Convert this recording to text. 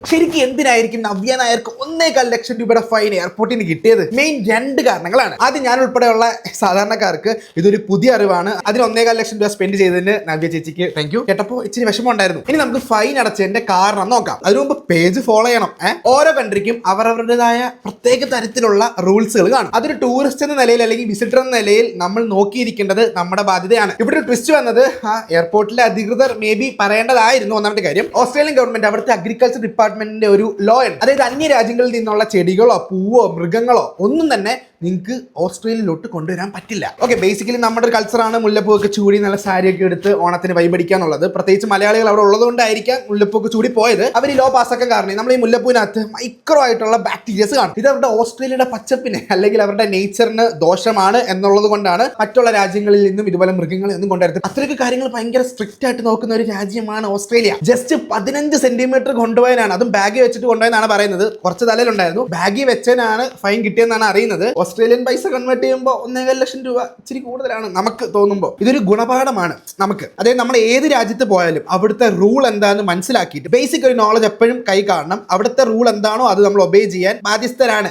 ശരിക്കും എന്തിനായിരിക്കും നവ്യ നായർക്ക് 1.25 ലക്ഷം രൂപയുടെ ഫൈൻ എയർപോർട്ടിൽ നിന്ന് കിട്ടിയത്? മെയിൻ 2 കാരണങ്ങളാണ്. ആദ്യം ഞാൻ ഉൾപ്പെടെയുള്ള സാധാരണക്കാർക്ക് ഇതൊരു പുതിയ അറിവാണ്. അതിന് 1.25 ലക്ഷം രൂപ സ്പെൻഡ് ചെയ്തതിന് നവ്യ ചേച്ചിക്ക് താങ്ക് യു. കേട്ടപ്പോൾ ഇച്ചിരി വിഷമം ഉണ്ടായിരുന്നു. ഇനി നമുക്ക് ഫൈൻ അടച്ചതിന്റെ കാരണം നോക്കാം. അതിനു മുമ്പ് പേജ് ഫോളോ ചെയ്യണം. ഓരോ കൺട്രിക്കും അവരവരുടേതായ പ്രത്യേക തരത്തിലുള്ള റൂൾസുകൾ കാണും. അതൊരു ടൂറിസ്റ്റ് എന്ന നിലയിൽ അല്ലെങ്കിൽ വിസിറ്റർ എന്ന നിലയിൽ നമ്മൾ നോക്കിയിരിക്കേണ്ടത് നമ്മുടെ ബാധ്യതയാണ്. ഇവിടെ ട്വിസ്റ്റ് വന്നത് എയർപോർട്ടിലെ അധികൃതർ മേ ബി പറയേണ്ടതായിരുന്നു. ഒന്നാമത്തെ കാര്യം, ഓസ്ട്രേലിയൻ ഗവൺമെന്റ് അവിടുത്തെ അഗ്രികൾച്ചർ ഡിപ്പാർട്ട്മെന്റിന്റെ ഒരു ലോ ഉണ്ട്. അതായത് അന്യ രാജ്യങ്ങളിൽ നിന്നുള്ള ചെടികളോ പൂവോ മൃഗങ്ങളോ ഒന്നും തന്നെ നിങ്ങൾക്ക് ഓസ്ട്രേലിയയിലോട്ട് കൊണ്ടുവരാൻ പറ്റില്ല. ഓക്കെ, ബേസിക്കലി നമ്മുടെ ഒരു കൾച്ചറാണ് മുല്ലപ്പൂവൊക്കെ ചൂടി നല്ല സാരിയൊക്കെ എടുത്ത് ഓണത്തിന് വൈബടിക്കാന്നുള്ളത്. പ്രത്യേകിച്ച് മലയാളികൾ അവിടെ ഉള്ളതുകൊണ്ടായിരിക്കാം മുല്ലപ്പൂക്ക് ചൂടി പോയത്. അവർ ഈ ലോ പാസ്സാക്കാൻ കാരണം നമ്മൾ ഈ മുല്ലപ്പൂവിനകത്ത് മൈക്രോ ആയിട്ടുള്ള ബാക്ടീരിയസ് കാണും. ഇത് അവരുടെ ഓസ്ട്രേലിയയുടെ പച്ചപ്പിന് അല്ലെങ്കിൽ അവരുടെ നേച്ചറിന് ദോഷമാണ് എന്നുള്ളത് കൊണ്ടാണ് മറ്റുള്ള രാജ്യങ്ങളിൽ നിന്നും ഇതുപോലെ മൃഗങ്ങളെ ഒന്നും കൊണ്ടുവരുന്നത്. അത്രയൊക്കെ കാര്യങ്ങൾ ഭയങ്കര സ്ട്രിക്റ്റ് ആയിട്ട് നോക്കുന്ന ഒരു രാജ്യമാണ് ഓസ്ട്രേലിയ. ജസ്റ്റ് 15 സെന്റിമീറ്റർ കൊണ്ടുപോയതിനാണ്, അതും ബാഗ് വെച്ചിട്ട് കൊണ്ടുപോയെന്നാണ് പറയുന്നത്. കുറച്ച് തലയിലുണ്ടായിരുന്നു, ബാഗിൽ വെച്ചതിനാണ് ഫൈൻ കിട്ടിയെന്നാണ് അറിയുന്നത്. ഓസ്ട്രേലിയൻ പൈസ കൺവേർട്ട് ചെയ്യുമ്പോൾ 1.25 ലക്ഷം രൂപ ഇച്ചിരി കൂടുതലാണ് നമുക്ക് തോന്നുമ്പോൾ. ഇതൊരു ഗുണപാഠമാണ് നമുക്ക്. അതായത് നമ്മൾ ഏത് രാജ്യത്ത് പോയാലും അവിടുത്തെ റൂൾ എന്താണെന്ന് മനസ്സിലാക്കിയിട്ട് ബേസിക് ഒരു നോളജ് എപ്പോഴും കൈ കാണണം. അവിടുത്തെ റൂൾ എന്താണോ അത് നമ്മൾ ഒബേ ചെയ്യാൻ ബാധ്യസ്ഥരാണ്.